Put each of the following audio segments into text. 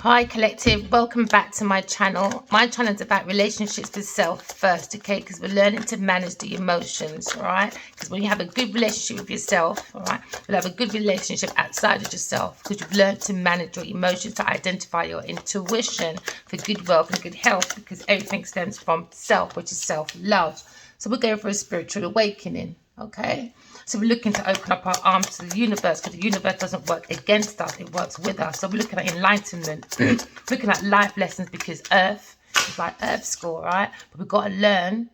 Hi collective, welcome back to my channel. My channel is about relationships with self first, okay, because we're learning to manage the emotions, all right? Because when you have a good relationship with yourself, all right, you'll have a good relationship outside of yourself because you've learned to manage your emotions, to identify your intuition for good wealth and good health, because everything stems from self, which is self-love. So we're going for a spiritual awakening, okay? So we're looking to open up our arms to the universe, because the universe doesn't work against us, it works with us. So we're looking at enlightenment, looking at life lessons, because Earth is like Earth school, right? But we've got to learn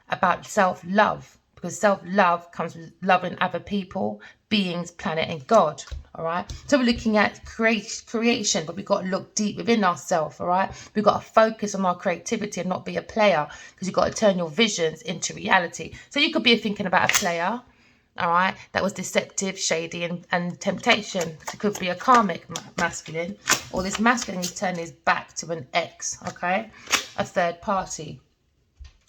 about self-love, because self-love comes with loving other people, beings, planet and God, all right? So we're looking at creation, but we've got to look deep within ourselves, all right? We've got to focus on our creativity and not be a player, because you've got to turn your visions into reality. So you could be thinking about a player, all right, that was deceptive, shady and temptation. It could be a karmic masculine, or this masculine is turning his back to an ex, okay, a third party.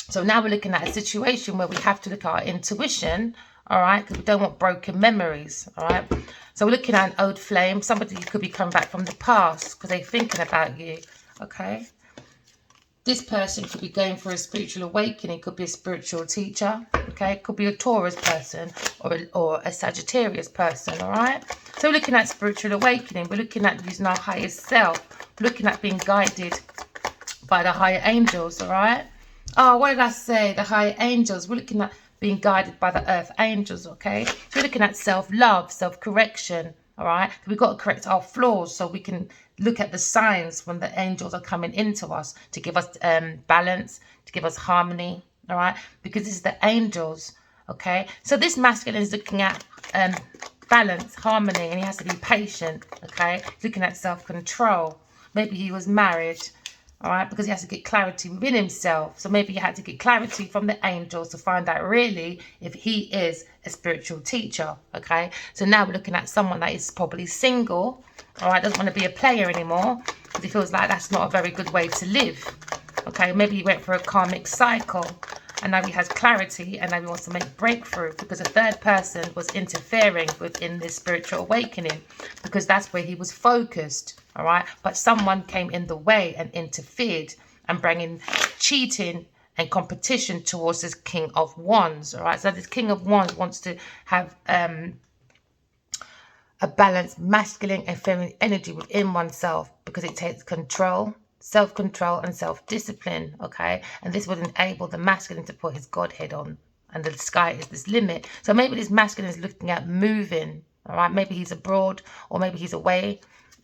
So now we're looking at a situation where we have to look at our intuition, all right, because we don't want broken memories, all right. So we're looking at an old flame. Somebody could be coming back from the past because they're thinking about you, okay. This person could be going for a spiritual awakening. Could be a spiritual teacher, okay? It could be a Taurus person or a Sagittarius person, all right? So we're looking at spiritual awakening. We're looking at using our highest self. We're looking at being guided by the higher angels, all right? Oh, what did I say? The higher angels. We're looking at being guided by the earth angels, okay? So we're looking at self-love, self-correction, all right? We've got to correct our flaws so we can look at the signs when the angels are coming into us to give us balance, to give us harmony, all right? Because this is the angels, okay? So this masculine is looking at balance, harmony, and he has to be patient, okay? He's looking at self-control. Maybe he was married, all right, because he has to get clarity within himself. So maybe he had to get clarity from the angels to find out really if he is a spiritual teacher, okay? So now we're looking at someone that is probably single, all right, doesn't want to be a player anymore because he feels like that's not a very good way to live, okay? Maybe he went for a karmic cycle and now he has clarity and now he wants to make breakthrough because a third person was interfering within this spiritual awakening because that's where he was focused, all right? But someone came in the way and interfered and bringing cheating and competition towards this King of Wands, all right? So this King of Wands wants to have a balanced masculine and feminine energy within oneself because it takes control, self-control and self-discipline, okay? And this would enable the masculine to put his Godhead on, and the sky is this limit. So maybe this masculine is looking at moving, all right? Maybe he's abroad or maybe he's away,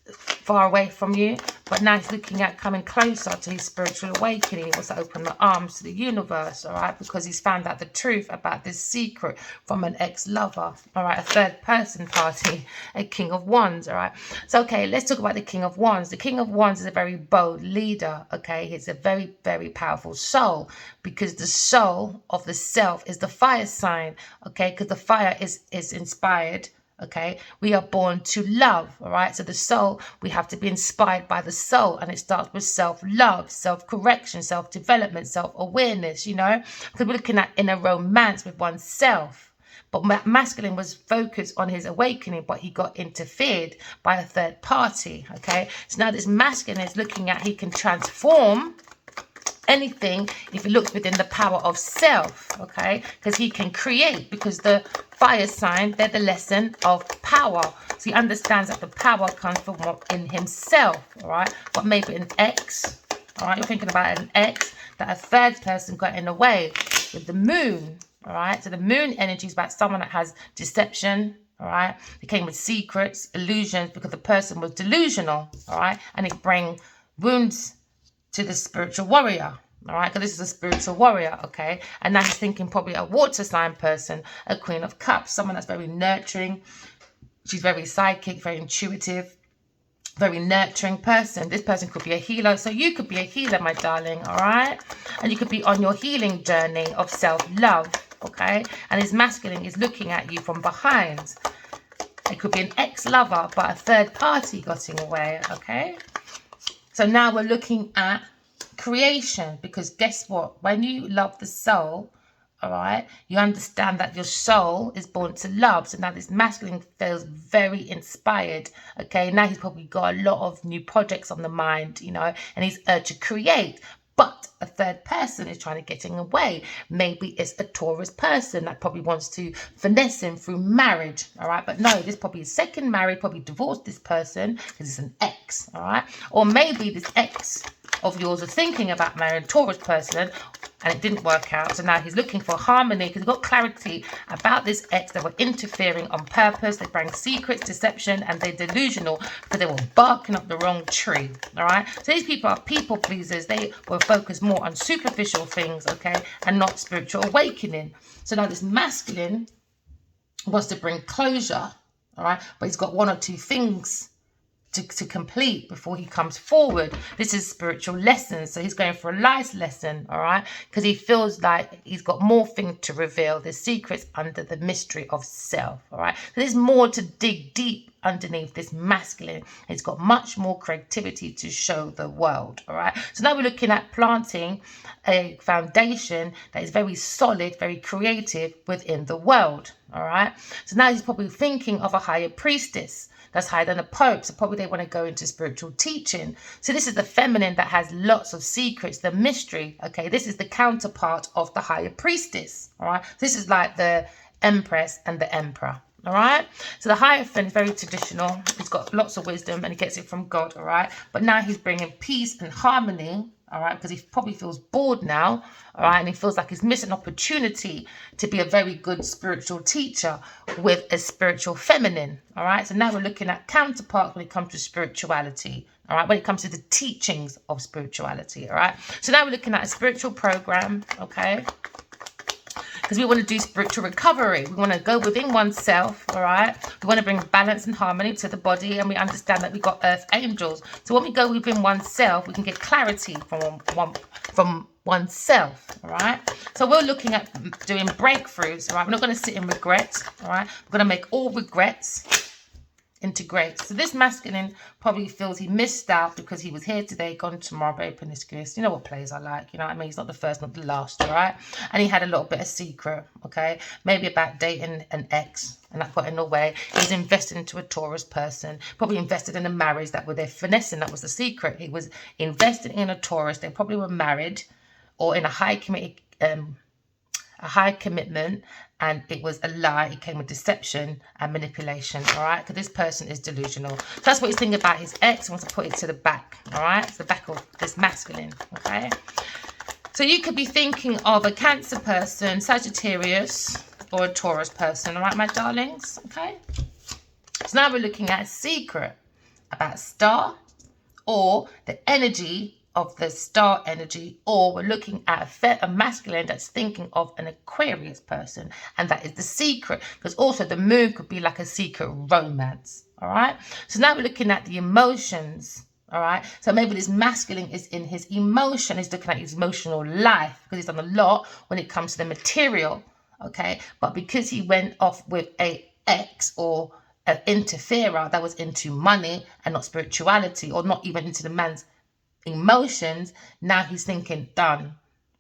far away from you, but now he's looking at coming closer to his spiritual awakening. He wants to open the arms to the universe, all right, because he's found out the truth about this secret from an ex-lover, all right, a third person party, a King of Wands, all right. So okay, let's talk about the King of Wands. The King of Wands is a very bold leader, okay? He's a very, very powerful soul because the soul of the self is the fire sign, okay, because the fire is inspired. Okay, we are born to love, all right? So the soul, we have to be inspired by the soul, and it starts with self-love, self-correction, self-development, self-awareness, you know? Because we're looking at inner romance with oneself. But masculine was focused on his awakening, but he got interfered by a third party, okay? So now this masculine is looking at he can transform anything if he looks within the power of self, okay? Because he can create, because the fire sign, they're the lesson of power. So he understands that the power comes from in himself, all right? But maybe an ex, all right? You're thinking about an ex that a third person got in the way with the moon, all right? So the moon energy is about someone that has deception, all right? They came with secrets, illusions, because the person was delusional, all right? And it brings wounds to the spiritual warrior, all right? Because this is a spiritual warrior, okay? And now he's thinking probably a water sign person, a Queen of Cups, someone that's very nurturing. She's very psychic, very intuitive, very nurturing person. This person could be a healer. So you could be a healer, my darling, all right? And you could be on your healing journey of self-love, okay? And his masculine is looking at you from behind. It could be an ex-lover, but a third party got in the way, okay? So now we're looking at creation, because guess what? When you love the soul, all right, you understand that your soul is born to love. So now this masculine feels very inspired. Okay, now he's probably got a lot of new projects on the mind, you know, and he's urged to create. But a third person is trying to get in the way. Maybe it's a Taurus person that probably wants to finesse him through marriage, all right? But no, this probably is second married, probably divorced this person because it's an ex, all right? Or maybe this ex of yours is thinking about marrying a Taurus person and it didn't work out. So now he's looking for harmony because he's got clarity about this ex that were interfering on purpose. They bring secrets, deception, and they're delusional because they were barking up the wrong tree. All right. So these people are people pleasers. They will focus more on superficial things, okay, and not spiritual awakening. So now this masculine wants to bring closure, all right, but he's got one or two things to complete before he comes forward. This is spiritual lessons. So he's going for a life lesson, all right? Because he feels like he's got more things to reveal. There's secrets under the mystery of self, all right? So there's more to dig deep underneath this masculine. He's got much more creativity to show the world, all right? So now we're looking at planting a foundation that is very solid, very creative within the world, all right? So now he's probably thinking of a higher priestess that's higher than a pope. So probably they want to go into spiritual teaching. So this is the feminine that has lots of secrets, the mystery. Okay, this is the counterpart of the higher priestess. All right, this is like the empress and the emperor. All right, so the Hierophant is very traditional. He's got lots of wisdom and he gets it from God. All right, but now he's bringing peace and harmony. All right, because he probably feels bored now, all right, and he feels like he's missing an opportunity to be a very good spiritual teacher with a spiritual feminine, all right. So now we're looking at counterparts when it comes to spirituality, all right, when it comes to the teachings of spirituality, all right. So now we're looking at a spiritual program, okay, because we want to do spiritual recovery. We want to go within oneself, all right? We want to bring balance and harmony to the body, and we understand that we've got earth angels. So when we go within oneself, we can get clarity from oneself, all right? So we're looking at doing breakthroughs, all right? We're not going to sit in regret, all right? We're going to make all regrets into grace. So this masculine probably feels he missed out because he was here today, gone tomorrow, very promiscuous. You know what plays I like, you know what I mean? He's not the first, not the last, all right? And he had a little bit of secret, okay? Maybe about dating an ex, and that got in the way. He's invested into a Taurus person, probably invested in a marriage that were their finessing. That was the secret. He was invested in a Taurus. They probably were married or in a high commitment, and it was a lie. It came with deception and manipulation, all right? Because this person is delusional. So that's what he's thinking about his ex. He wants to put it to the back, all right? It's the back of this masculine, okay? So you could be thinking of a Cancer person, Sagittarius, or a Taurus person, all right, my darlings, okay? So now we're looking at a secret about star or the energy of the star energy, or we're looking at a masculine that's thinking of an Aquarius person, and that is the secret, because also the moon could be like a secret romance, all right? So now we're looking at the emotions, all right? So maybe this masculine is in his emotion. He's looking at his emotional life because he's done a lot when it comes to the material, okay? But because he went off with a ex or an interferer that was into money and not spirituality, or not even into the man's emotions, now he's thinking done,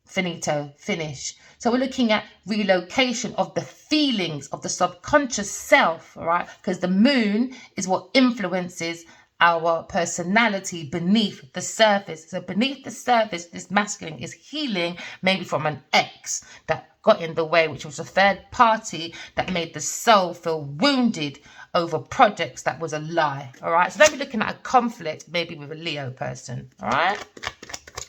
finito, finish. So we're looking at relocation of the feelings of the subconscious self, all right? Because the moon is what influences our personality beneath the surface. So beneath the surface, this masculine is healing maybe from an ex that got in the way, which was a third party that made the soul feel wounded over projects that was a lie, all right? So then we're looking at a conflict maybe with a Leo person, all right?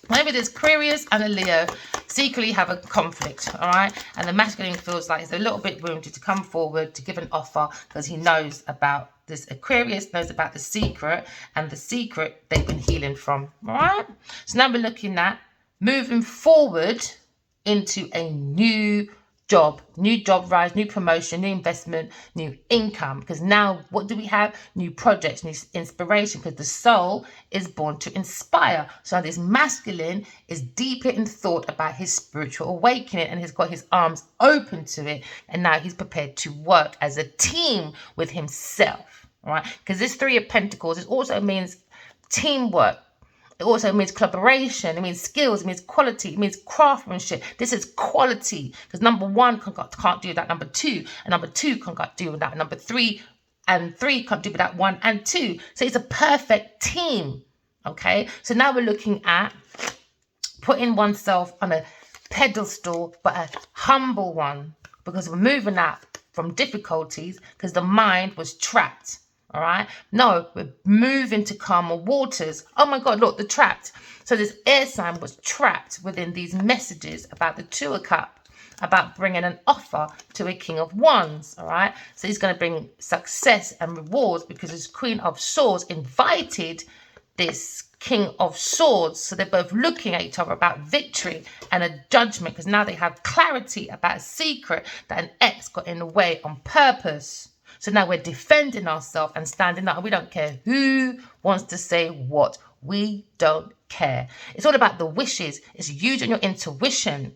Maybe there's Aquarius and a Leo secretly have a conflict, all right? And the masculine feels like he's a little bit wounded to come forward to give an offer because he knows about this. Aquarius knows about the secret, and the secret they've been healing from, all right? So now we're looking at moving forward into a new job rise, new promotion, new investment, new income. Because now what do we have? New projects, new inspiration, because the soul is born to inspire. So this masculine is deeper in thought about his spiritual awakening, and he's got his arms open to it, and now he's prepared to work as a team with himself, all right? Because this Three of Pentacles, it also means teamwork. It also means collaboration. It means skills. It means quality. It means craftsmanship. This is quality, because number one can't do that. Number two, and number two can't do that. Number three and three can't do that. One and two. So it's a perfect team. Okay. So now we're looking at putting oneself on a pedestal, but a humble one, because we're moving out from difficulties because the mind was trapped. All right. No, we're moving to calmer waters. Oh my God, look, the trapped. So this air sign was trapped within these messages about the Two of Cups, about bringing an offer to a King of Wands. All right. So he's going to bring success and rewards because his Queen of Swords invited this King of Swords. So they're both looking at each other about victory and a judgment, because now they have clarity about a secret that an ex got in the way on purpose. So now we're defending ourselves and standing up. We don't care who wants to say what. We don't care. It's all about the wishes. It's using your intuition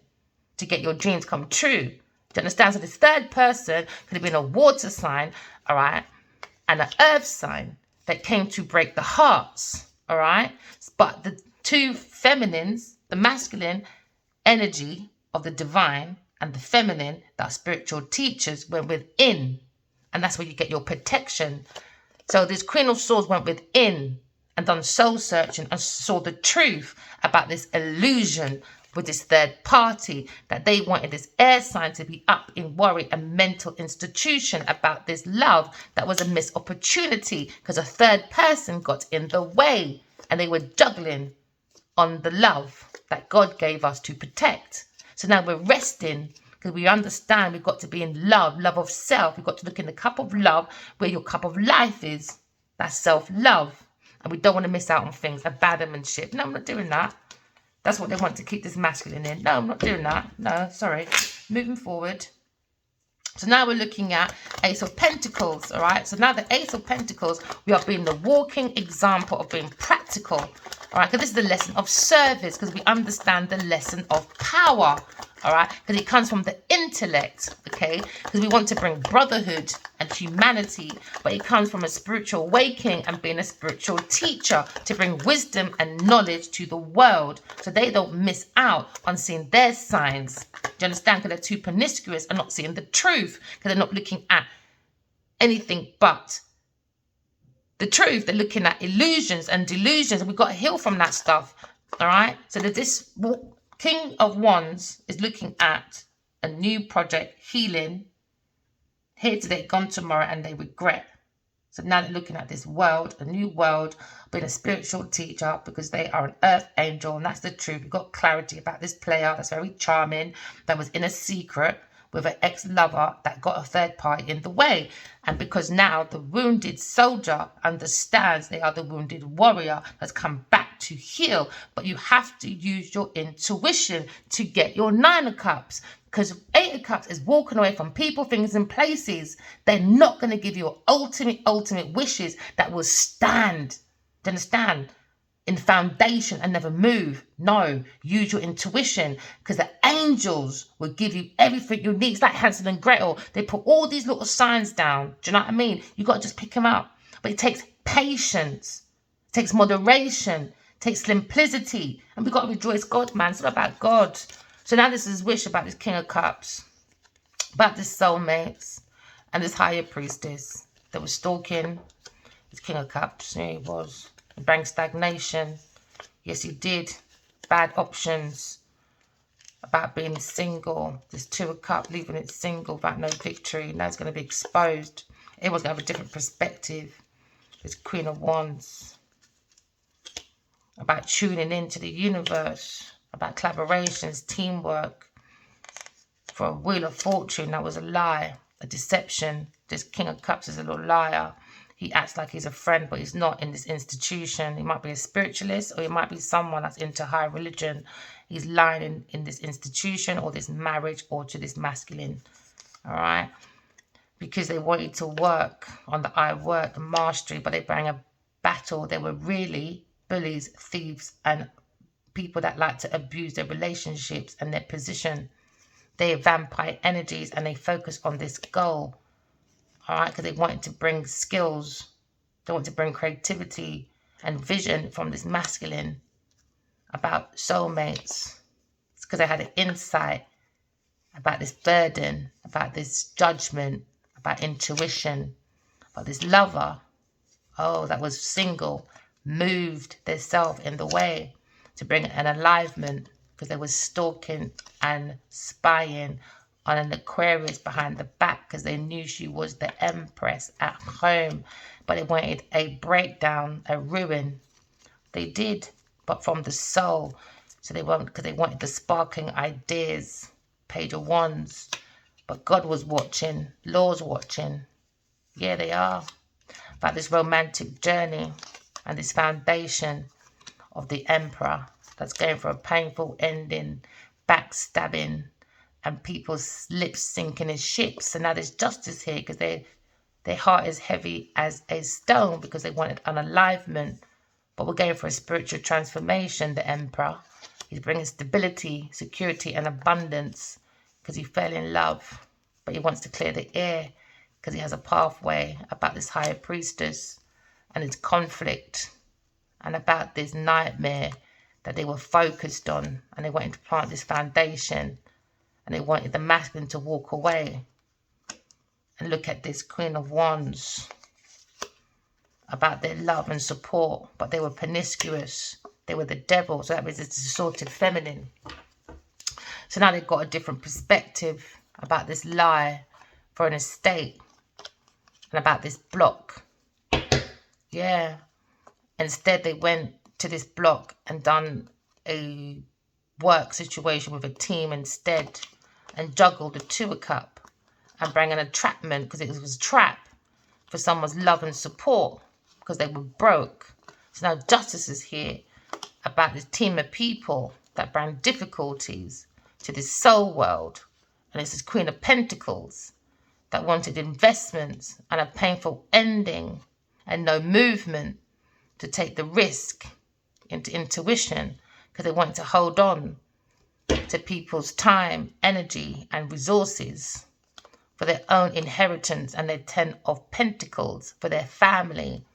to get your dreams come true. Do you understand? So this third person could have been a water sign, all right, and an earth sign that came to break the hearts, all right? But the two feminines, the masculine energy of the divine and the feminine, that are spiritual teachers, went within. And that's where you get your protection. So this Queen of Swords went within and done soul searching and saw the truth about this illusion with this third party, that they wanted this air sign to be up in worry and mental institution about this love that was a missed opportunity because a third person got in the way and they were juggling on the love that God gave us to protect. So now we're resting, because we understand we've got to be in love of self. We've got to look in the cup of love where your cup of life is. That's self-love. And we don't want to miss out on things, abandonmentship. No, I'm not doing that. That's what they want to keep this masculine in. No, I'm not doing that. No, sorry. Moving forward. So now we're looking at Ace of Pentacles, all right? So now the Ace of Pentacles, we are being the walking example of being practical, all right? Because this is the lesson of service, because we understand the lesson of power, all right? Because it comes from the intellect, okay? Because we want to bring brotherhood and humanity, but it comes from a spiritual awakening and being a spiritual teacher to bring wisdom and knowledge to the world so they don't miss out on seeing their signs. Do you understand? Because they're too promiscuous and not seeing the truth, because they're not looking at anything but the truth. They're looking at illusions and delusions, and we've got to heal from that stuff, all right? So that this King of Wands is looking at a new project, healing, here today, gone tomorrow, and they regret. So now they're looking at this world, a new world, being a spiritual teacher, because they are an earth angel, and that's the truth. We've got clarity about this player that's very charming, that was in a secret with an ex-lover that got a third party in the way. And because now the wounded soldier understands they are the wounded warrior that's come back to heal. But you have to use your intuition to get your Nine of Cups. Because Eight of Cups is walking away from people, things, and places. They're not going to give you ultimate wishes that will stand. Do you understand? In foundation and never move. No, use your intuition, because the angels will give you everything you need. It's like Hansel and Gretel. They put all these little signs down. Do you know what I mean? You got to just pick them up. But it takes patience. It takes moderation. It takes simplicity. And we've got to rejoice God, man. It's all about God. So now this is wish about this King of Cups, about this soulmates and this higher priestess that was stalking this King of Cups. Here he was. Bang stagnation. Yes, he did. Bad options. About being single. This Two of Cups, leaving it single, about no victory. Now it's going to be exposed. Everyone's going to have a different perspective. This Queen of Wands. About tuning into the universe. About collaborations, teamwork. For a Wheel of Fortune, that was a lie. A deception. This King of Cups is a little liar. He acts like he's a friend, but he's not in this institution. He might be a spiritualist, or he might be someone that's into high religion. He's lying in this institution or this marriage or to this masculine. All right? Because they wanted to work on the I work, the mastery, but they bring a battle. They were really bullies, thieves, and people that like to abuse their relationships and their position. They are vampire energies, and they focus on this goal. All right, because they wanted to bring skills. They want to bring creativity and vision from this masculine. about soulmates. It's because they had an insight about this burden, about this judgment, about intuition, about this lover, that was single, moved themselves in the way to bring an alignment, because they were stalking and spying on an Aquarius behind the back, because they knew she was the Empress at home, but they wanted a breakdown, a ruin. They did, but from the soul. So they weren't, because they wanted the sparkling ideas, Page of Wands. But God was watching, Law's watching. Yeah, they are. About this romantic journey and this foundation of the Emperor that's going for a painful ending, backstabbing, and people's lips sinking in ships. So now there's justice here, because their heart is heavy as a stone, because they wanted an alignment. But we're going for a spiritual transformation, the Emperor. He's bringing stability, security, and abundance, because he fell in love. But he wants to clear the air, because he has a pathway about this higher priestess and its conflict, and about this nightmare that they were focused on, and they wanted to plant this foundation, and they wanted the masculine to walk away. And look at this Queen of Wands, about their love and support, but they were promiscuous. They were the devil, so that was a distorted feminine. So now they've got a different perspective about this lie for an estate, and about this block. Yeah. Instead, they went to this block and done a work situation with a team instead, and juggled the Two of Cups and bring an entrapment, because it was a trap for someone's love and support, because they were broke. So now justice is here about this team of people that bring difficulties to this soul world. And this is Queen of Pentacles that wanted investments and a painful ending and no movement to take the risk into intuition, because they wanted to hold on to people's time, energy, and resources for their own inheritance, and their 10 of Pentacles for their family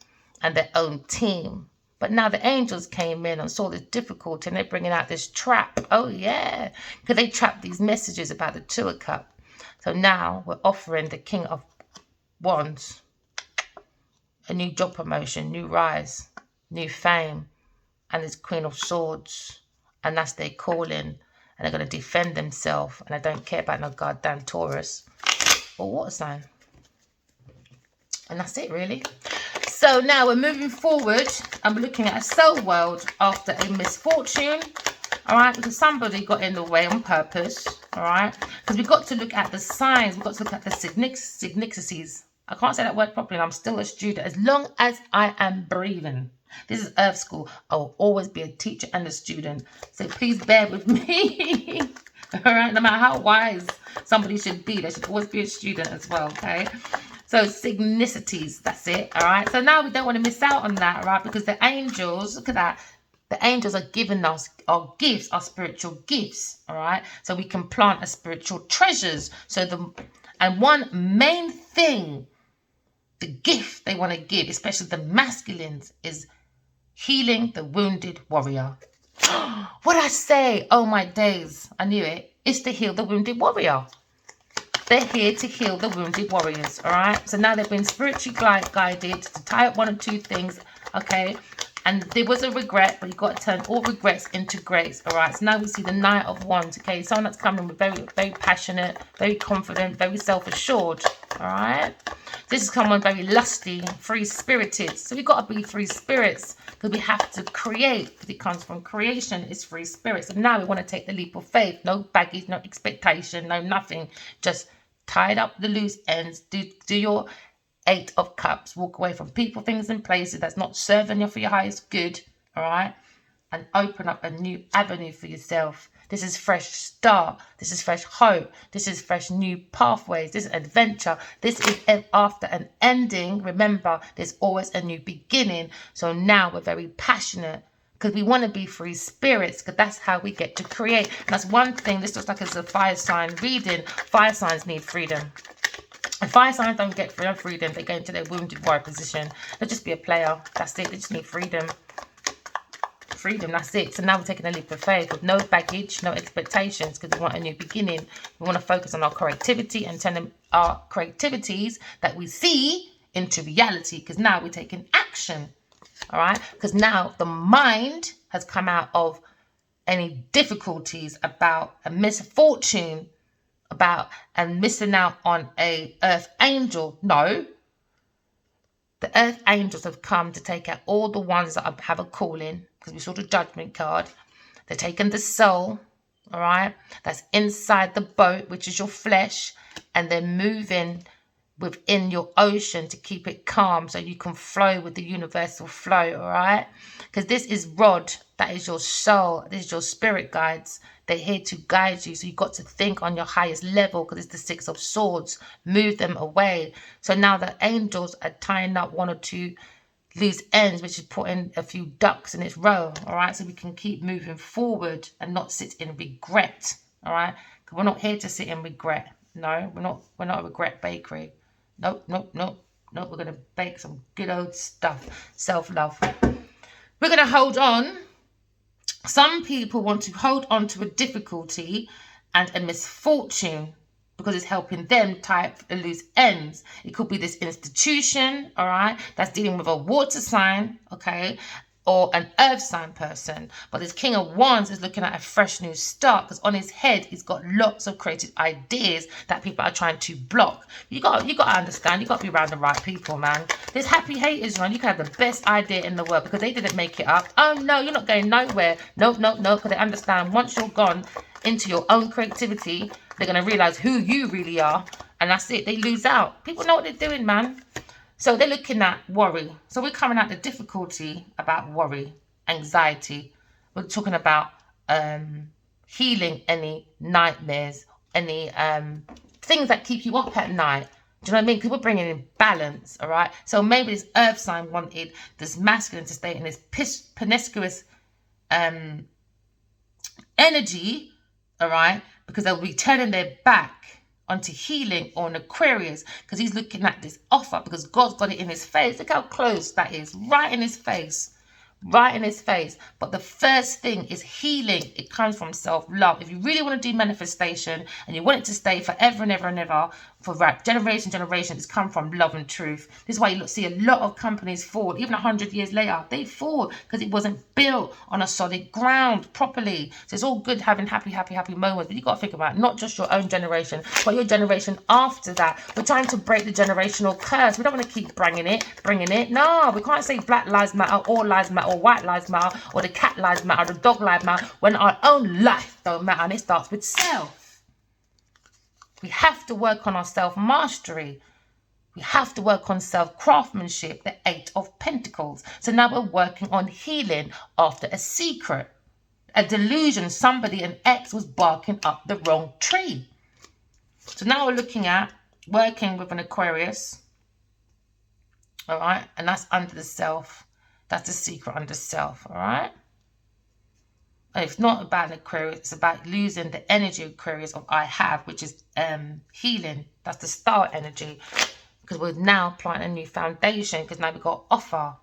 and their own team. But now the angels came in and saw this difficulty, and they're bringing out this trap. Oh, yeah, because they trapped these messages about the Two of Cups. So now we're offering the King of Wands a new job promotion, new rise, new fame, and this Queen of Swords, and that's their calling, and they're going to defend themselves, and I don't care about no goddamn Taurus or water sign. And that's it, really. So now we're moving forward, and we're looking at a soul world after a misfortune, all right, because somebody got in the way on purpose, all right, because we've got to look at the signs, we've got to look at the signicities. I can't say that word properly, and I'm still a student. As long as I am breathing, this is Earth School, I will always be a teacher and a student. So please bear with me. All right, no matter how wise somebody should be, they should always be a student as well, okay? So signicities, that's it, all right? So now we don't want to miss out on that, right? Because the angels, look at that. The angels are giving us our gifts, our spiritual gifts, all right? So we can plant our spiritual treasures. And one main thing, the gift they want to give, especially the masculines, is healing the wounded warrior. What I say? Oh my days, I knew it. It's to heal the wounded warrior. They're here to heal the wounded warriors, all right? So now they've been spiritually guided to tie up one or two things, okay? And there was a regret, but you've got to turn all regrets into grace, all right? So now we see the Knight of Wands, okay? Someone that's coming with very, very passionate, very confident, very self-assured, all right? This is someone very lusty, free-spirited. So we've got to be free spirits, because we have to create, because it comes from creation. It's free spirits. And now we want to take the leap of faith. No baggage, no expectation, no nothing. Just tie up the loose ends. Do your 8 of Cups. Walk away from people, things, and places that's not serving you for your highest good. All right? And open up a new avenue for yourself. This is fresh start. This is fresh hope. This is fresh new pathways. This is adventure. This is after an ending. Remember, there's always a new beginning. So now we're very passionate, because we want to be free spirits, because that's how we get to create. And that's one thing. This looks like it's a fire sign reading. Fire signs need freedom. If fire signs don't get freedom, they go into their wounded warrior position. They'll just be a player. That's it. They just need freedom. freedom, that's it. So now we're taking a leap of faith with no baggage, no expectations, because we want a new beginning. We want to focus on our creativity and turn our creativities that we see into reality, because now we're taking action. All right, because now the mind has come out of any difficulties about a misfortune, about and missing out on a earth angel. No, the earth angels have come to take out all the ones that have a calling, because we saw the judgment card. They're taking the soul, all right, that's inside the boat, which is your flesh, and they're moving within your ocean to keep it calm so you can flow with the universal flow, all right? Because this is Rod, that is your soul, this is your spirit guides. They're here to guide you, so you've got to think on your highest level, because it's the 6 of swords. Move them away. So now the angels are tying up 1 or 2 loose ends, which is putting a few ducks in its row, all right? So we can keep moving forward and not sit in regret, all right? Because we're not here to sit in regret. No, we're not a regret bakery. Nope. We're going to bake some good old stuff. Self-love. We're going to hold on. Some people want to hold on to a difficulty and a misfortune because it's helping them tie up the loose ends. It could be this institution, all right, that's dealing with a water sign, okay, or an earth sign person. But this King of Wands is looking at a fresh new start, because on his head he's got lots of creative ideas that people are trying to block. You got to understand, you got to be around the right people, man. There's happy haters, man. You can have the best idea in the world because they didn't make it up. Oh no, you're not going nowhere. No, because they understand once you're gone into your own creativity, they're going to realize who you really are, and that's it. They lose out. People know what they're doing, man. So they're looking at worry. So we're coming at the difficulty about worry, anxiety. We're talking about healing any nightmares, any things that keep you up at night. Do you know what I mean? Because we're bringing in balance, all right? So maybe this earth sign wanted this masculine to stay in this promiscuous energy, all right? Because they'll be turning their back onto healing or an Aquarius, because he's looking at this offer, because God's got it in his face. Look how close that is, right in his face. Right in his face. But the first thing is healing. It comes from self-love. If you really want to do manifestation and you want it to stay forever and ever and ever, for generation, it's come from love and truth. This is why you see a lot of companies fall, even 100 years later, they fall because it wasn't built on a solid ground properly. So it's all good having happy moments, but you got to think about not just your own generation, but your generation after that. We're trying to break the generational curse. We don't want to keep bringing it. No, we can't say Black Lives Matter, all lives matter, or white lives matter, or the cat lives matter, or the dog lives matter, when our own life don't matter, and it starts with self. We have to work on our self-mastery. We have to work on self-craftsmanship, the 8 of Pentacles. So now we're working on healing after a secret, a delusion. Somebody, an ex, was barking up the wrong tree. So now we're looking at working with an Aquarius, all right? And that's under the self. That's the secret under self, all right? And it's not about an Aquarius, it's about losing the energy of Aquarius of I have, which is healing. That's the star energy. Because we're now planting a new foundation, because now we've got offer.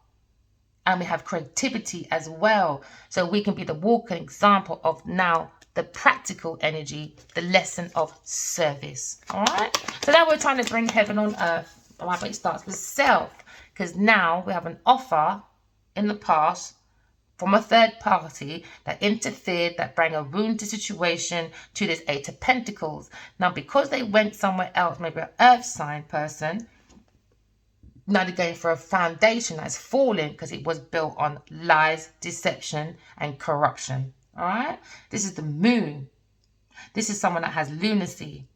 And we have creativity as well. So we can be the walking example of now the practical energy, the lesson of service. All right? So now we're trying to bring heaven on earth. All right, but it starts with self. Because now we have an offer in the past from a third party that interfered, that brought a wounded situation to this 8 of Pentacles. Now, because they went somewhere else, maybe an earth sign person, now they're going for a foundation that's fallen because it was built on lies, deception, and corruption. All right? This is the moon. This is someone that has lunacy.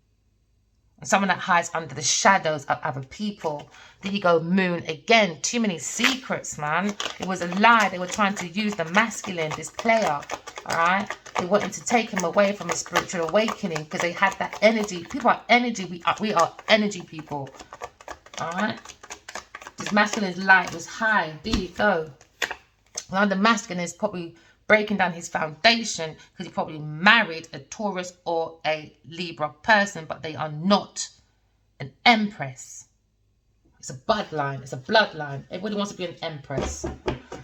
Someone that hides under the shadows of other people. There you go, moon. Again, too many secrets, man. It was a lie. They were trying to use the masculine, this player. All right? They wanted to take him away from his spiritual awakening because they had that energy. People are energy. We are energy people. All right? This masculine's light was high. There you go. Now the masculine is probably breaking down his foundation because he probably married a Taurus or a Libra person, but they are not an empress. It's a bloodline. It's a bloodline. Everybody wants to be an empress.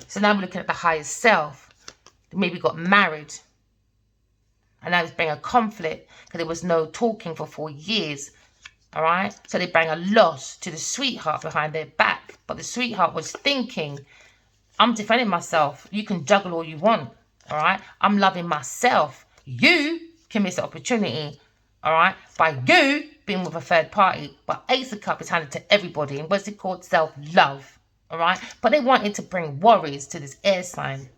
So now we're looking at the highest self. maybe got married. And now it's bringing a conflict because there was no talking for 4 years. All right. So they bring a loss to the sweetheart behind their back. But the sweetheart was thinking, I'm defending myself. You can juggle all you want. All right. I'm loving myself. You can miss the opportunity. All right. By you being with a third party. But Ace of Cups is handed to everybody. And what's it called? Self-love. All right. But they wanted to bring worries to this air sign.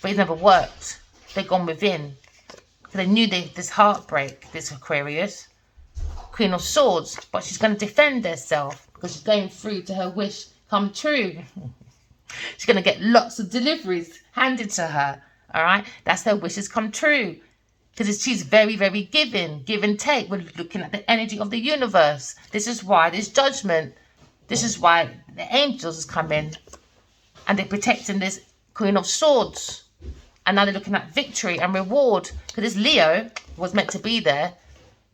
But it never worked. They've gone within. They knew this heartbreak, this Aquarius. Queen of Swords. But she's going to defend herself because she's going through to her wish come true. She's going to get lots of deliveries handed to her. All right. That's her wishes come true. Because she's very, very giving. Give and take. We're looking at the energy of the universe. This is why there's judgment. This is why the angels has come in. And they're protecting this Queen of Swords. And now they're looking at victory and reward. Because this Leo was meant to be there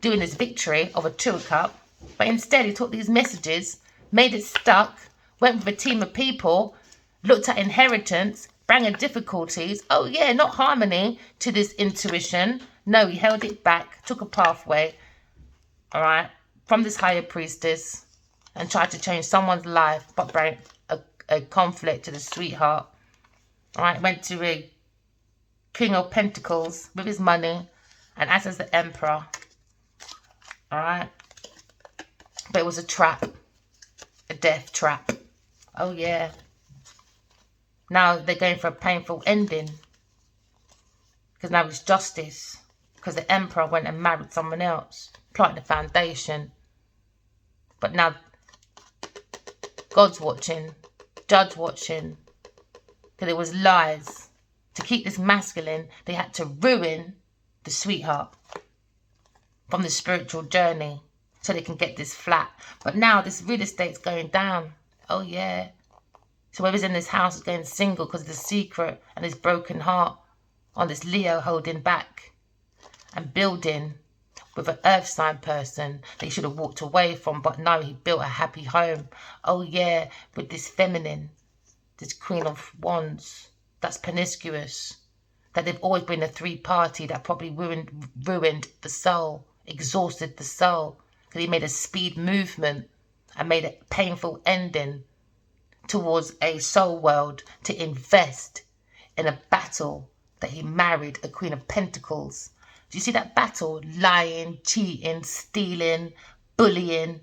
doing this victory of a 2 of Cups. But instead he took these messages, made it stuck, went with a team of people, looked at inheritance, brought in difficulties. Oh yeah, not harmony to this intuition. No, he held it back, took a pathway, all right, from this higher priestess and tried to change someone's life, but brought a conflict to the sweetheart. All right, went to a King of Pentacles with his money and acts as the Emperor. All right. But it was a trap. A death trap. Oh, yeah. Now they're going for a painful ending. Because now it's justice. Because the Emperor went and married someone else. Planted the foundation. But now God's watching. Judge watching. Because it was lies. To keep this masculine, they had to ruin the sweetheart from the spiritual journey so they can get this flat. But now this real estate's going down. Oh, yeah. So whoever's in this house is going single because of the secret and his broken heart on this Leo holding back and building with an earth sign person that he should have walked away from. But no, he built a happy home. Oh, yeah, with this feminine, this Queen of Wands. That's promiscuous. That they've always been a 3-party that probably ruined the soul, exhausted the soul. Because he made a speed movement and made a painful ending towards a soul world to invest in a battle that he married a Queen of Pentacles. Do you see that battle? Lying, cheating, stealing, bullying,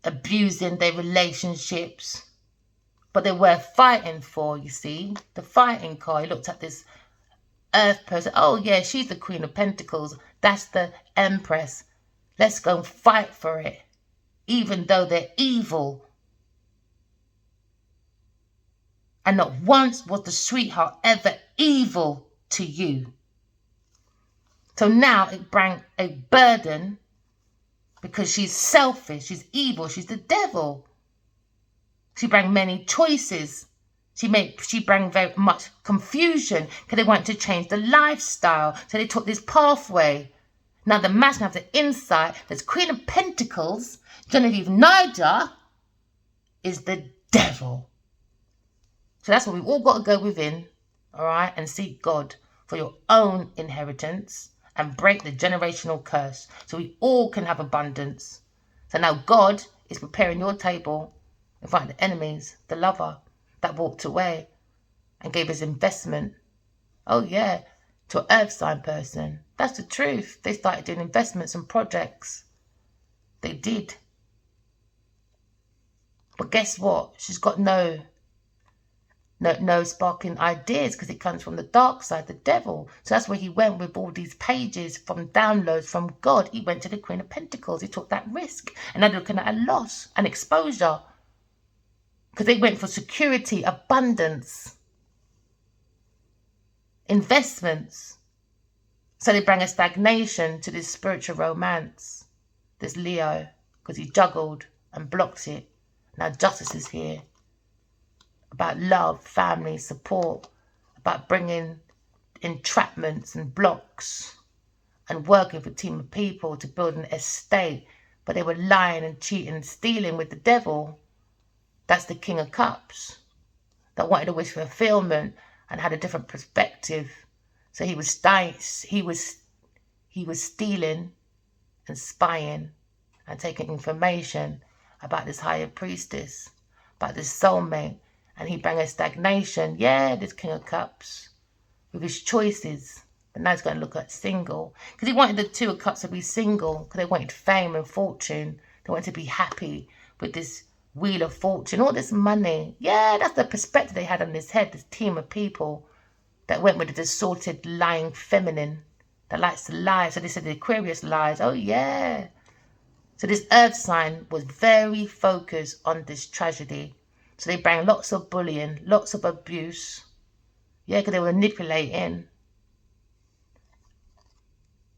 abusing their relationships. But they were fighting for, you see, the fighting card. He looked at this earth person. Oh, yeah, she's the Queen of Pentacles. That's the Empress. Let's go and fight for it, even though they're evil. And not once was the sweetheart ever evil to you. So now it brought a burden because she's selfish, she's evil, she's the devil. She brought many choices. She brought very much confusion because they wanted to change the lifestyle. So they took this pathway. Now the masculine has the insight that Queen of Pentacles, Genevieve Nigel, is the devil. So that's what we've all got to go within, all right, and seek God for your own inheritance and break the generational curse so we all can have abundance. So now God is preparing your table in front of the enemies, the lover that walked away and gave his investment. Oh, yeah, to an earth sign person. That's the truth. They started doing investments and projects. They did. But guess what? She's got no sparking ideas because it comes from the dark side, the devil. So that's where he went with all these pages from downloads from God. He went to the Queen of Pentacles. He took that risk. And they're looking at a loss and exposure because they went for security, abundance, investments. So they bring a stagnation to this spiritual romance, this Leo, because he juggled and blocked it. Now justice is here. About love, family, support, about bringing entrapments and blocks and working for a team of people to build an estate. But they were lying and cheating and stealing with the devil. That's the King of Cups that wanted a wish fulfillment. and had a different perspective. So he was stealing and spying and taking information about this higher priestess, about this soulmate, and he brought a stagnation. Yeah, this King of Cups with his choices. But now he's going to look at single, because he wanted the Two of Cups to be single, because they wanted fame and fortune. They wanted to be happy with this Wheel of Fortune, all this money. Yeah, that's the perspective they had on his head, this team of people that went with the distorted, lying feminine that likes to lie. So they said the Aquarius lies. Oh, yeah. So this earth sign was very focused on this tragedy. So they bring lots of bullying, lots of abuse. Yeah, because they were manipulating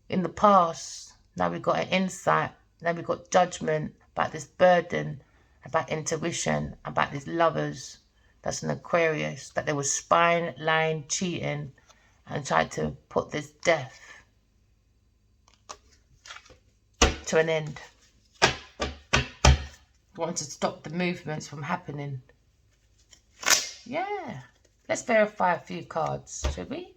in the past. Now we've got an insight. Now we've got judgment about this burden, about intuition, about these lovers. That's an Aquarius, that they were spying, lying, cheating, and tried to put this death to an end. Want to stop the movements from happening. Yeah. Let's verify a few cards, should we?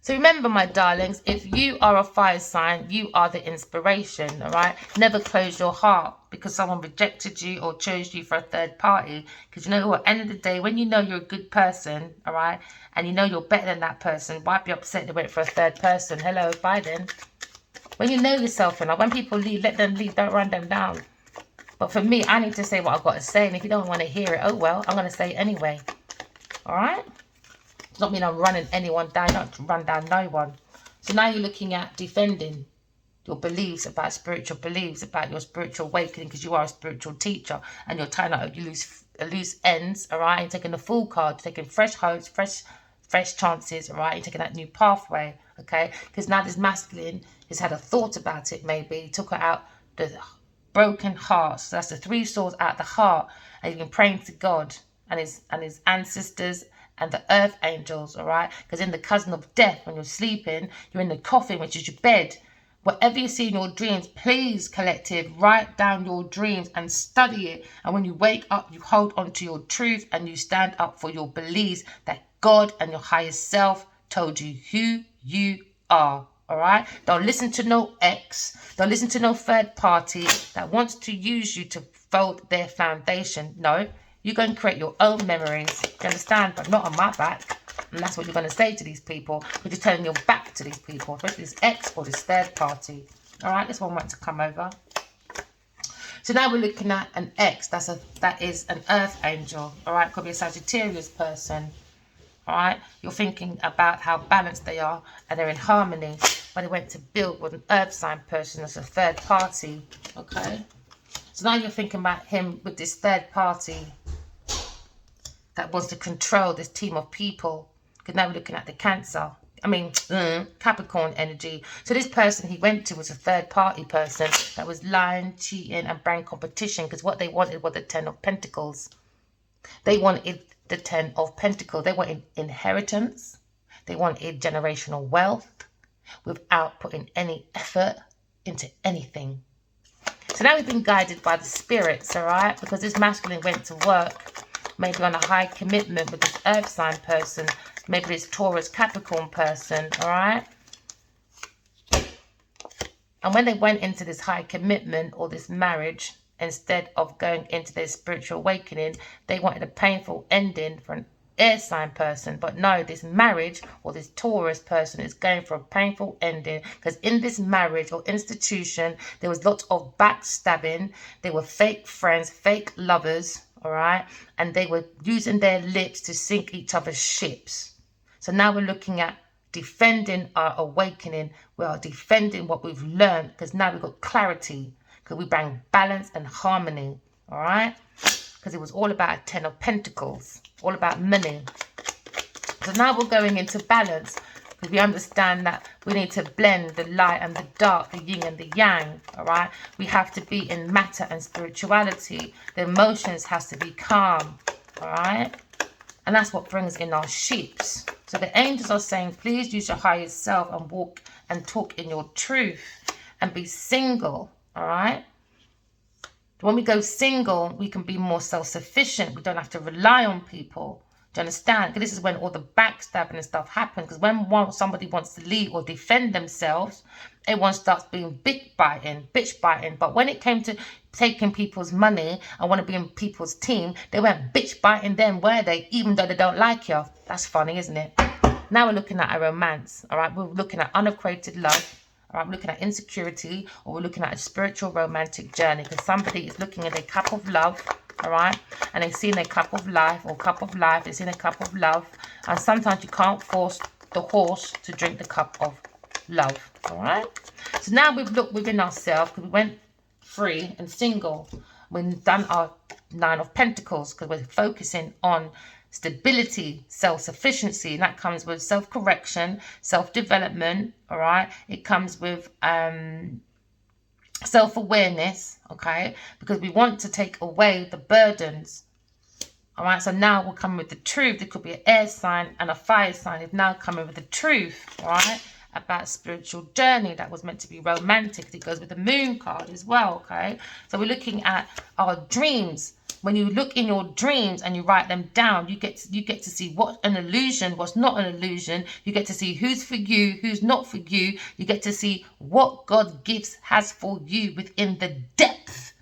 So remember, my darlings, if you are a fire sign, you are the inspiration, all right? Never close your heart because someone rejected you or chose you for a third party. Because you know what, end of the day, when you know you're a good person, all right, and you know you're better than that person, why be upset they went for a third person? Hello, Biden. When you know yourself enough, when people leave, let them leave, don't run them down. But for me, I need to say what I've got to say. And if you don't want to hear it, oh well, I'm going to say it anyway. All right? It's not mean I'm running anyone down, not to run down no one. So now you're looking at defending your beliefs, about spiritual beliefs, about your spiritual awakening, because you are a spiritual teacher and you're tying up loose ends, all right? You're taking the full card, taking fresh hopes, fresh chances, all right? You're taking that new pathway, okay? Because now this masculine has had a thought about it, maybe, took it out the broken heart. So that's the 3 swords out the heart, and you've been praying to God and his ancestors and the earth angels, all right? Because in the cousin of death, when you're sleeping, you're in the coffin, which is your bed. Whatever you see in your dreams, please, collective, write down your dreams and study it. And when you wake up, you hold on to your truth and you stand up for your beliefs that God and your higher self told you who you are. All right? Don't listen to no ex. Don't listen to no third party that wants to use you to fold their foundation. No, you're going to create your own memories. You understand? But not on my back. And that's what you're going to say to these people. Because you're turning your back to these people. Especially this ex or this third party. All right? This one wants to come over. So now we're looking at an ex. That is an earth angel. All right? Could be a Sagittarius person. All right, you're thinking about how balanced they are and they're in harmony. But they went to build with an earth sign person as a third party. Okay, so now you're thinking about him with this third party that wants to control this team of people. Because now we're looking at the Capricorn energy. So this person he went to was a third party person that was lying, cheating, and bringing competition. Because what they wanted was the 10 of Pentacles. They wanted the 10 of Pentacles. They wanted inheritance. They wanted generational wealth without putting any effort into anything. So now we've been guided by the spirits, all right? Because this masculine went to work, maybe on a high commitment with this earth sign person, maybe this Taurus Capricorn person, all right? And when they went into this high commitment or this marriage, instead of going into their spiritual awakening, they wanted a painful ending for an air sign person. But no, this marriage or this Taurus person is going for a painful ending, because in this marriage or institution, there was lots of backstabbing. They were fake friends, fake lovers, all right? And they were using their lips to sink each other's ships. So now we're looking at defending our awakening. We are defending what we've learned, because now we've got clarity. Because we bring balance and harmony, all right? Because it was all about a 10 of Pentacles, all about money. So now we're going into balance, because we understand that we need to blend the light and the dark, the yin and the yang, all right? We have to be in matter and spirituality. The emotions has to be calm, all right? And that's what brings in our ships. So the angels are saying, please use your higher self and walk and talk in your truth and be single. All right. When we go single, we can be more self-sufficient. We don't have to rely on people. Do you understand? Because this is when all the backstabbing and stuff happens. Because when somebody wants to leave or defend themselves, everyone starts being bitch biting. But when it came to taking people's money and want to be in people's team, they weren't bitch biting them, were they? Even though they don't like you. That's funny, isn't it? Now we're looking at a romance, all right? We're looking at unappreciated love. All right, we're looking at insecurity, or we're looking at a spiritual romantic journey, because somebody is looking at a cup of love, all right, and they've seen a cup of life, or cup of life, they've seen a cup of love, and sometimes you can't force the horse to drink the cup of love, all right? So now we've looked within ourselves, because we went free and single. We've done our 9 of Pentacles, because we're focusing on stability, self-sufficiency, and that comes with self-correction, self-development, all right? It comes with self-awareness, okay? Because we want to take away the burdens, all right? So now we're coming with the truth. It could be an air sign and a fire sign. It's now coming with the truth, all right? About spiritual journey that was meant to be romantic. It goes with the moon card as well, okay? So we're looking at our dreams. When you look in your dreams and you write them down, you get to see what's an illusion, what's not an illusion. You get to see who's for you, who's not for you. You get to see what God has for you within the depth,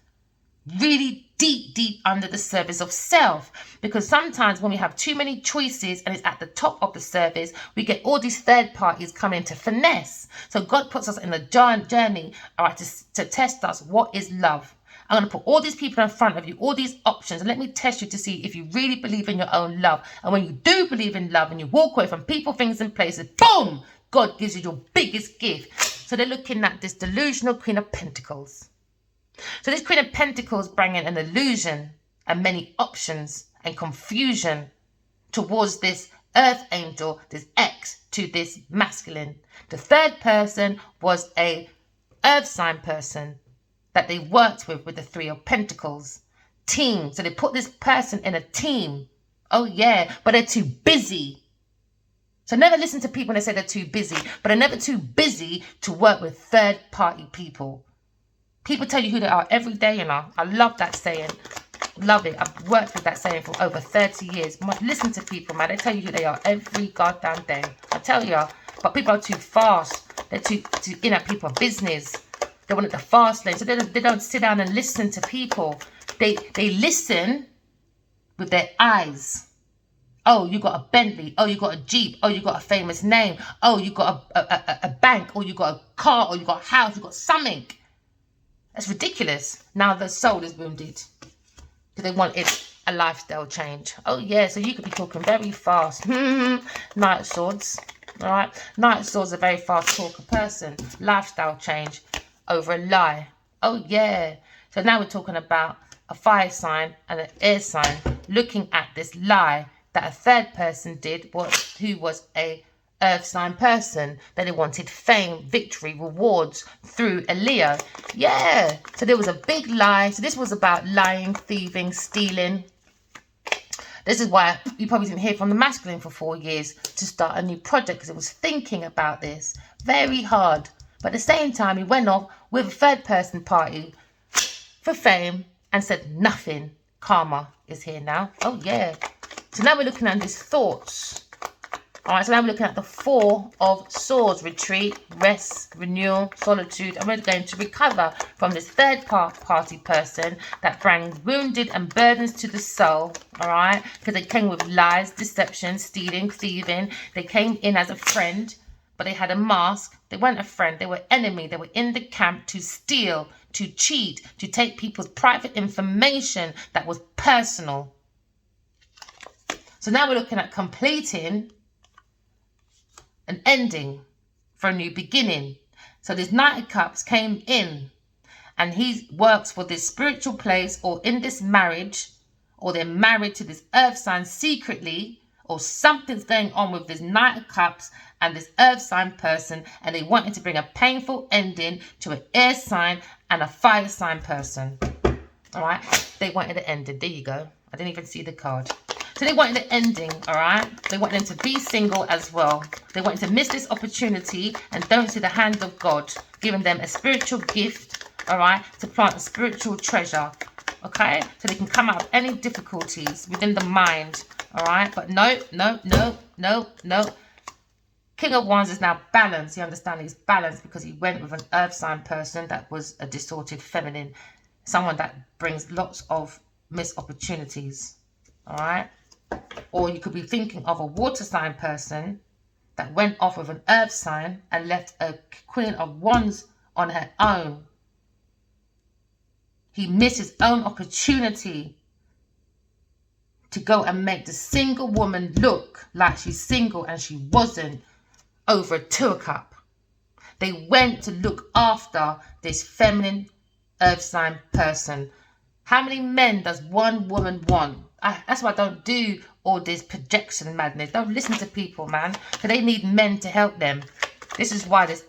really deep under the surface of self. Because sometimes when we have too many choices and it's at the top of the surface, we get all these third parties coming to finesse. So God puts us in a journey, all right, to test us. What is love? I'm going to put all these people in front of you, all these options, and let me test you to see if you really believe in your own love. And when you do believe in love and you walk away from people, things, and places, boom, God gives you your biggest gift. So they're looking at this delusional Queen of Pentacles. So this Queen of Pentacles bringing an illusion and many options and confusion towards this earth angel, this X, to this masculine. The third person was a earth sign person that they worked with the 3 of Pentacles. Team. So they put this person in a team. Oh yeah, but they're too busy. So never listen to people when they say they're too busy, but they're never too busy to work with third party people. People tell you who they are every day, you know. I love that saying. Love it. I've worked with that saying for over 30 years. Listen to people, man. They tell you who they are every goddamn day. I tell you. But people are too fast. They're too in at people's business. They want it the fast lane. So they don't sit down and listen to people. They listen with their eyes. Oh, you got a Bentley. Oh, you got a Jeep. Oh, you got a famous name. Oh, you got a bank. Or you got a car. Or you got a house. You got something. That's ridiculous. Now the soul is wounded. Because they wanted a lifestyle change. Oh, yeah. So you could be talking very fast. Knight of Swords. All right. Knight of Swords is a very fast talker person. Lifestyle change over a lie. Oh, yeah. So now we're talking about a fire sign and an air sign looking at this lie that a third person did, who was a earth sign person, that they wanted fame, victory, rewards through a Leo. Yeah. So there was a big lie. So this was about lying, thieving, stealing. This is why you probably didn't hear from the masculine for 4 years to start a new project, because it was thinking about this very hard. But at the same time, he went off with a third person party for fame and said nothing. Karma is here now. Oh, yeah. So now we're looking at his thoughts. All right, so now we're looking at the 4 of Swords. Retreat, rest, renewal, solitude. And we're going to recover from this third party person that brings wounded and burdens to the soul. All right, because they came with lies, deception, stealing, thieving. They came in as a friend, but they had a mask. They weren't a friend. They were enemy. They were in the camp to steal, to cheat, to take people's private information that was personal. So now we're looking at completing an ending for a new beginning. So this Knight of Cups came in, and he works for this spiritual place, or in this marriage, or they're married to this earth sign secretly, or something's going on with this Knight of Cups and this earth sign person, and they wanted to bring a painful ending to an air sign and a fire sign person. All right, they wanted it ended. There you go. I didn't even see the card. So they wanted the ending, all right? They wanted them to be single as well. They wanted to miss this opportunity and don't see the hand of God giving them a spiritual gift, all right, to plant a spiritual treasure Okay? So they can come out of any difficulties within the mind. All right? But no, no, no, no, no. King of Wands is now balanced. You understand he's balanced because he went with an earth sign person that was a distorted feminine. Someone that brings lots of missed opportunities. All right? Or you could be thinking of a water sign person that went off with an earth sign and left a Queen of Wands on her own. He missed his own opportunity to go and make the single woman look like she's single, and she wasn't, over a 2 cup. They went to look after this feminine earth sign person. How many men does one woman want? That's why I don't do all this projection madness. Don't listen to people, man, because they need men to help them. This is why this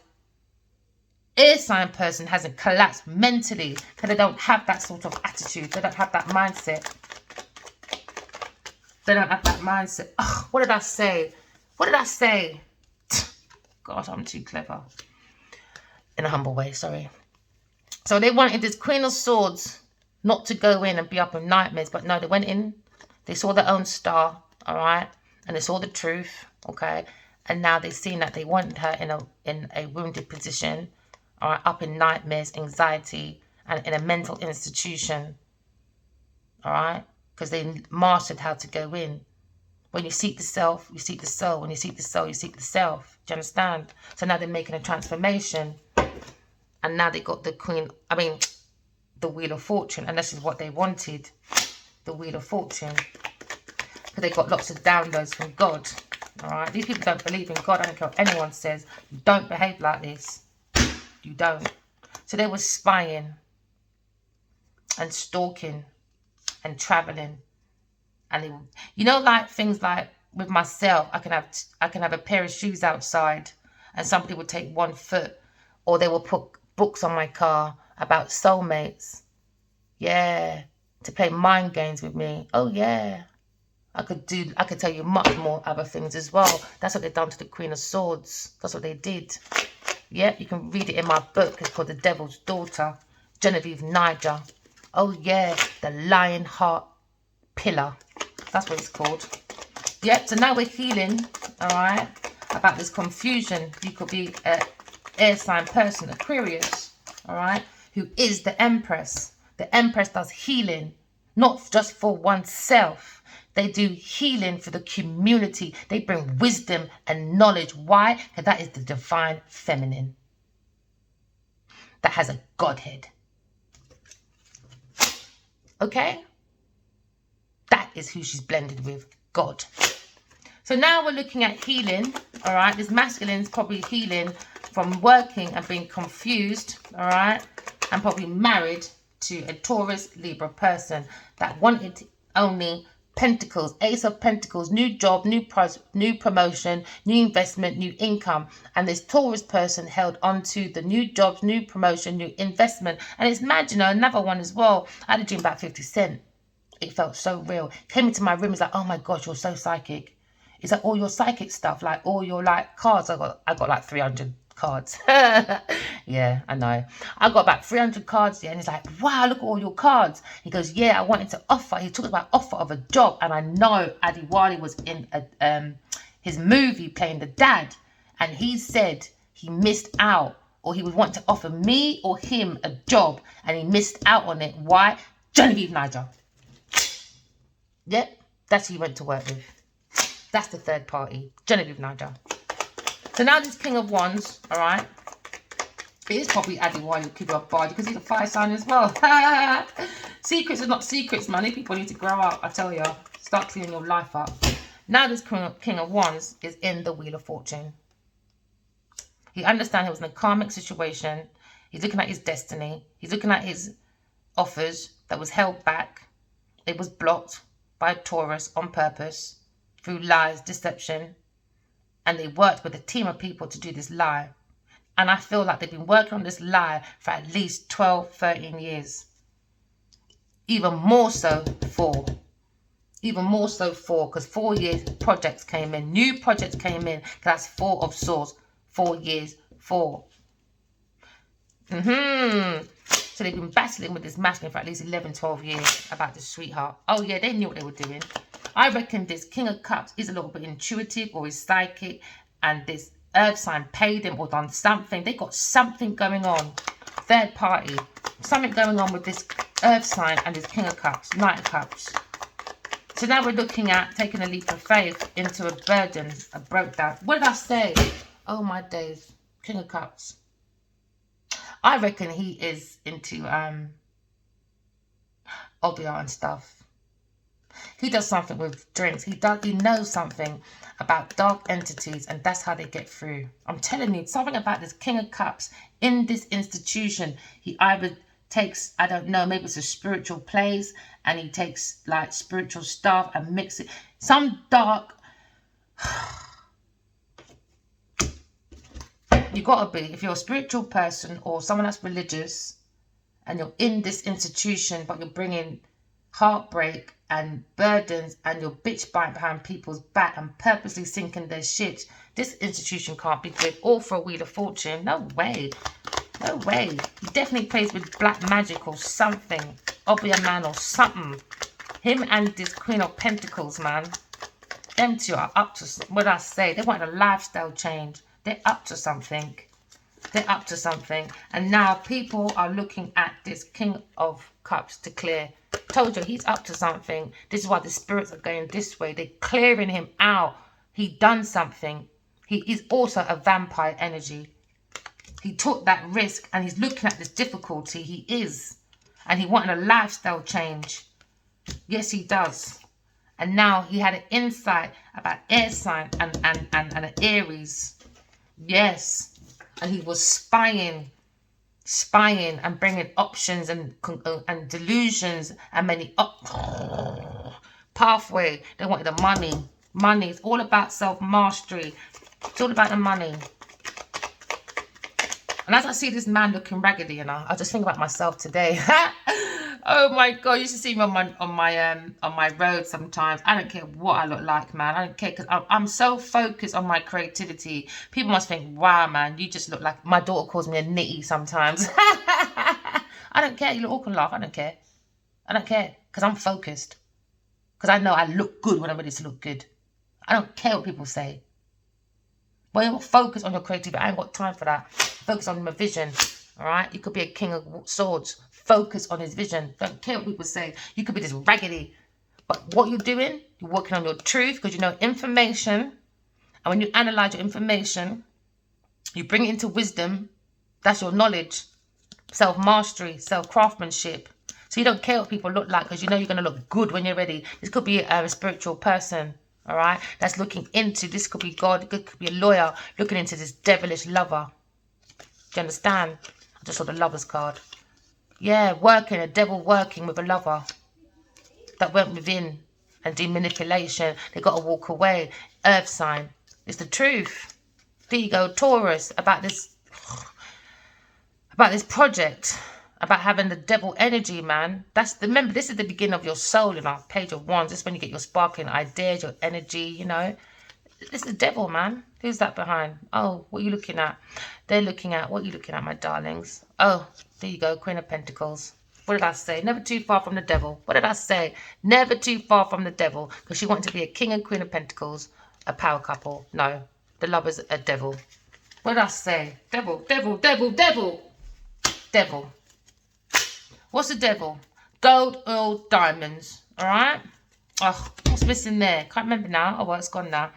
air sign person hasn't collapsed mentally, because they don't have that sort of attitude. They don't have that mindset. They don't have that mindset. Oh, what did I say? What did I say? Gosh, I'm too clever. In a humble way, sorry. So they wanted this Queen of Swords not to go in and be up in nightmares. But no, they went in. They saw their own star, all right? And they saw the truth, okay? And now they've seen that they wanted her in a wounded position, all right? Up in nightmares, anxiety, and in a mental institution, all right? Because they mastered how to go in. When you seek the self, you seek the soul. When you seek the soul, you seek the self. Do you understand? So now they're making a transformation. And now they got the the Wheel of Fortune. And this is what they wanted. The Wheel of Fortune. Because they got lots of downloads from God. Alright? These people don't believe in God. I don't care what anyone says. You don't behave like this. You don't. So they were spying. And stalking. And travelling. And they, you know, like things like with myself, I can have a pair of shoes outside and somebody would take 1 foot, or they will put books on my car about soulmates. Yeah, to play mind games with me. Oh yeah, I could tell you much more other things as well. That's what they've done to the Queen of Swords. That's what they did. Yeah, you can read it in my book. It's called The Devil's Daughter, Genevieve Niger. Oh yeah, the Lion Heart Pillar. That's what it's called. Yep, so now we're healing, all right, about this confusion. You could be an air sign person, Aquarius, all right, who is the Empress. The Empress does healing, not just for oneself. They do healing for the community. They bring wisdom and knowledge. Why? Because that is the divine feminine that has a Godhead. Okay? That is who she's blended with, God. So now we're looking at healing, all right? This masculine is probably healing from working and being confused, all right? And probably married to a Taurus Libra person that wanted only Pentacles, Ace of Pentacles, new job, new promotion, new investment, new income. And this Taurus person held on to the new jobs, new promotion, new investment. And it's mad, you know, another one as well. I had a dream about 50 Cent. It felt so real. Came into my room, it's like, oh my gosh, you're so psychic. It's like all your psychic stuff, like all your like cards. I got like 300 cards. Yeah, I know. I got about 300 cards, yeah, and he's like, wow, look at all your cards. He goes, yeah, I wanted to offer. He talked about offer of a job, and I know Adiwali was in his movie playing the dad, and he said he missed out, or he would want to offer me or him a job, and he missed out on it. Why? Genevieve Niger. Yep, that's who you went to work with. That's the third party, Genevieve Niger. So now this King of Wands, all right, it is probably Adiwali who could be off guard because he's a fire sign as well. Secrets are not secrets, man. People need to grow up, I tell you. Start cleaning your life up. Now this King of Wands is in the Wheel of Fortune. He understands he was in a karmic situation. He's looking at his destiny. He's looking at his offers that was held back. It was blocked by Taurus on purpose through lies, deception, and they worked with a team of people to do this lie. And I feel like they've been working on this lie for at least 12, 13 years. Even more so 4. Even more so 4, because 4 years projects came in. New projects came in. That's 4 of Swords. 4 years, 4. So So they've been battling with this masculine for at least 11, 12 years about this sweetheart. Oh yeah, they knew what they were doing. I reckon this King of Cups is a little bit intuitive or is psychic, and this earth sign paid him or done something. They got something going on. Third party. Something going on with this earth sign and this King of Cups, Knight of Cups. So now we're looking at taking a leap of faith into a burden, a breakdown. What did I say? Oh my days. King of Cups. I reckon he is into OBR and stuff. He does something with drinks. He knows something about dark entities, and that's how they get through. I'm telling you, something about this King of Cups in this institution. He either takes, I don't know, maybe it's a spiritual place, and he takes like spiritual stuff and mix it. Some dark. You gotta be, if you're a spiritual person or someone that's religious, and you're in this institution, but you're bringing heartbreak and burdens, and you're bitch biting behind people's back and purposely sinking their ships. This institution can't be good. All for a Wheel of Fortune. No way. No way. He definitely plays with black magic or something. I'll be a man or something. Him and this Queen of Pentacles, man. Them two are up to, what I say, they want a lifestyle change. They're up to something. They're up to something. And now people are looking at this King of Cups to clear. Told you, he's up to something. This is why the spirits are going this way. They're clearing him out. He done something. He is also a vampire energy. He took that risk and he's looking at this difficulty. He is. And he wanted a lifestyle change. Yes, he does. And now he had an insight about air sign and an Aries. Yes. And he was spying and bringing options and delusions and many pathway. They wanted the money. Money. It's all about self-mastery. It's all about the money. And as I see this man looking raggedy, you know, I just think about myself today. Oh my God, you should see me on my road sometimes. I don't care what I look like, man. I don't care, because I'm so focused on my creativity. People must think, wow, man, you just look like, my daughter calls me a nitty sometimes. I don't care. You all can laugh. I don't care. I don't care, because I'm focused. Because I know I look good when I'm ready to look good. I don't care what people say. When you're focused on your creativity, I ain't got time for that. Focus on my vision, all right? You could be a King of Swords. Focus on his vision. Don't care what people say. You could be this raggedy. But what you're doing, you're working on your truth, because you know information. And when you analyze your information, you bring it into wisdom. That's your knowledge. Self-mastery, self-craftsmanship. So you don't care what people look like, because you know you're going to look good when you're ready. This could be a spiritual person, all right? That's looking into, this could be God. It could be a lawyer looking into this devilish lover. Do you understand? I just saw the Lover's card. Yeah, a devil working with a lover that went within and do manipulation. They got to walk away. Earth sign. It's the truth. There you go, Taurus, about this project, about having the devil energy, man. Remember, this is the beginning of your soul in our Page of Wands. This is when you get your sparkling ideas, your energy, you know. This is the devil, man. Who's that behind? Oh, what are you looking at? They're looking at, what are you looking at, my darlings? Oh, there you go, Queen of Pentacles. What did I say? Never too far from the devil. What did I say? Never too far from the devil. Because she wanted to be a King and Queen of Pentacles, a power couple. No, the lover's a devil. What did I say? Devil, devil, devil, devil. Devil. What's the devil? Gold, oil, diamonds. All right? Oh, what's missing there? Can't remember now. Oh, well, it's gone now.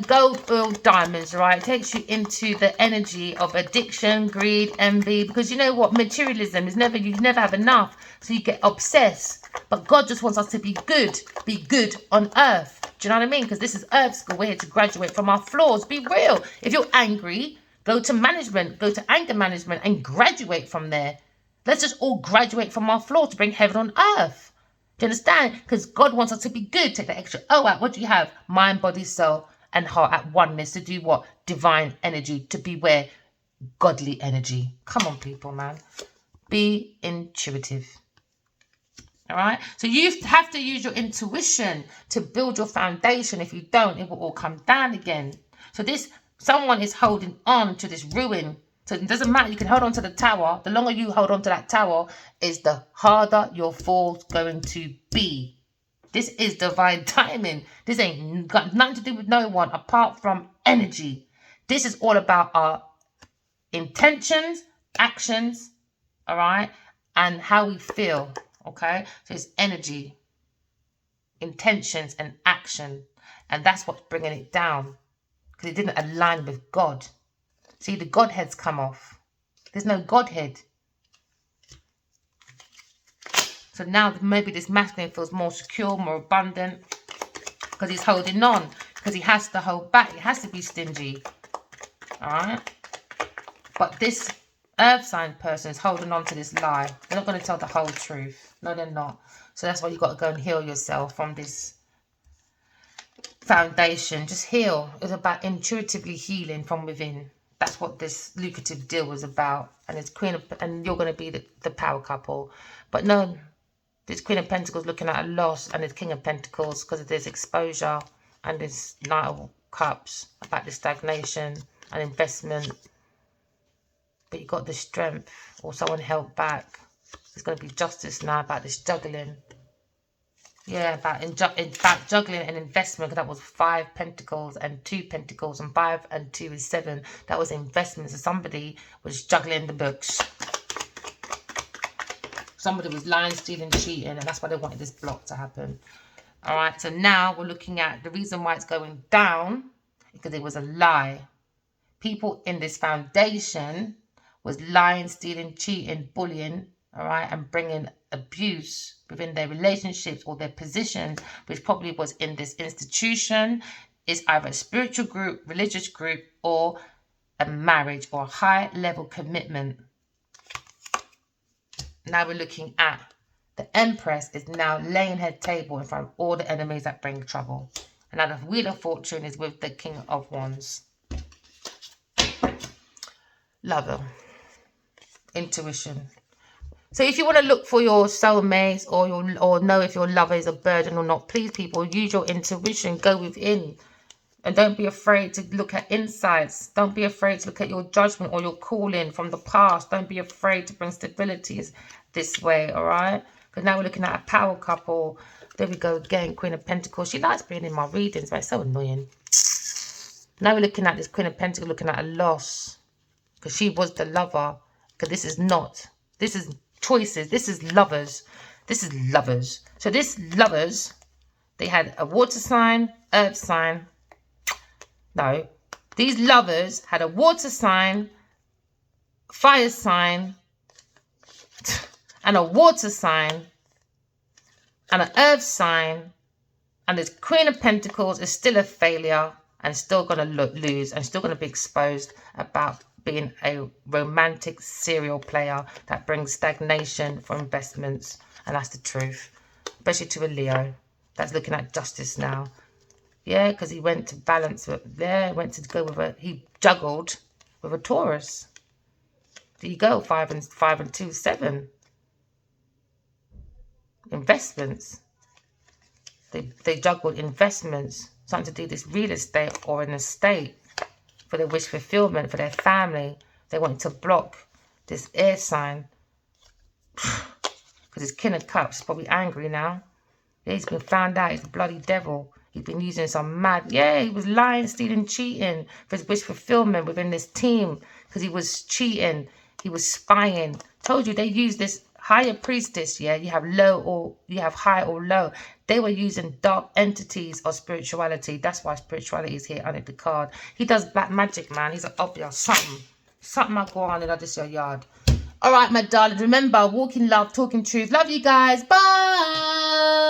Gold, oil, diamonds, right? It takes you into the energy of addiction, greed, envy. Because you know what? Materialism is never, you never have enough. So you get obsessed. But God just wants us to be good on earth. Do you know what I mean? Because this is earth school. We're here to graduate from our flaws. Be real. If you're angry, go to management, go to anger management and graduate from there. Let's just all graduate from our flaws to bring heaven on earth. Do you understand? Because God wants us to be good. Take the extra O out. What do you have? Mind, body, soul, and heart at oneness. To do what? Divine energy. To beware godly energy. Come on, people, man. Be intuitive. All right? So you have to use your intuition to build your foundation. If you don't, it will all come down again. So someone is holding on to this ruin. So it doesn't matter. You can hold on to the tower. The longer you hold on to that tower is the harder your fall's going to be. This is divine timing. This ain't got nothing to do with no one apart from energy. This is all about our intentions, actions, all right, and how we feel, okay? So it's energy, intentions, and action. And that's what's bringing it down, because it didn't align with God. See, the Godhead's come off. There's no Godhead. So now maybe this masculine feels more secure, more abundant, because he's holding on, because he has to hold back. He has to be stingy. All right? But this earth sign person is holding on to this lie. They're not going to tell the whole truth. No, they're not. So that's why you've got to go and heal yourself from this foundation. Just heal. It's about intuitively healing from within. That's what this lucrative deal was about. And it's Queen of, and you're going to be the power couple. But no, this Queen of Pentacles looking at a loss, and it's King of Pentacles because of this exposure, and this Knight of Cups about the stagnation and investment. But you got the strength, or someone held back. There's going to be justice now about this juggling. Yeah, about juggling and investment, because that was 5 pentacles and 2 pentacles, and 5 and 2 is 7. That was investment. So somebody was juggling the books. Somebody was lying, stealing, cheating, and that's why they wanted this block to happen. All right, so now we're looking at the reason why it's going down, because it was a lie. People in this foundation was lying, stealing, cheating, bullying, all right, and bringing abuse within their relationships or their positions, which probably was in this institution. Is either a spiritual group, religious group, or a marriage or a high level commitment. Now we're looking at the Empress is now laying her table in front of all the enemies that bring trouble. And now the Wheel of Fortune is with the King of Wands. Lover. Intuition. So if you want to look for your soulmates or know if your lover is a burden or not, please, people, use your intuition. Go within. And don't be afraid to look at insights. Don't be afraid to look at your judgment or your calling from the past. Don't be afraid to bring stability this way, all right? Because now we're looking at a power couple. There we go again, Queen of Pentacles. She likes being in my readings, but it's so annoying. Now we're looking at this Queen of Pentacles, looking at a loss. Because she was the lover. Because this is not. This is choices. This is lovers. This is lovers. So this lovers, they had a water sign, earth sign. No. These lovers had a water sign, fire sign, and a water sign, and an earth sign. And this Queen of Pentacles is still a failure and still going to lose and still going to be exposed about being a romantic serial player that brings stagnation for investments. And that's the truth, especially to a Leo that's looking at justice now. Yeah, because he went to balance with, yeah, went to go with he juggled with a Taurus. There you go, 5 and 2, 7. Investments. They juggled investments, something to do with this real estate or an estate. For their wish fulfillment, for their family. They wanted to block this air sign. Because his King of Cups is probably angry now. Yeah, he's been found out. He's a bloody devil. He's been using some mad... Yeah, he was lying, stealing, cheating for his wish fulfillment within this team. Because he was cheating. He was spying. Told you they used this higher priestess, yeah? You have low or... You have high or low. They were using dark entities or spirituality. That's why spirituality is here under the card. He does black magic, man. He's an obvious something. Something I go on in this your yard. All right, my darling. Remember, walking love, talking truth. Love you guys. Bye.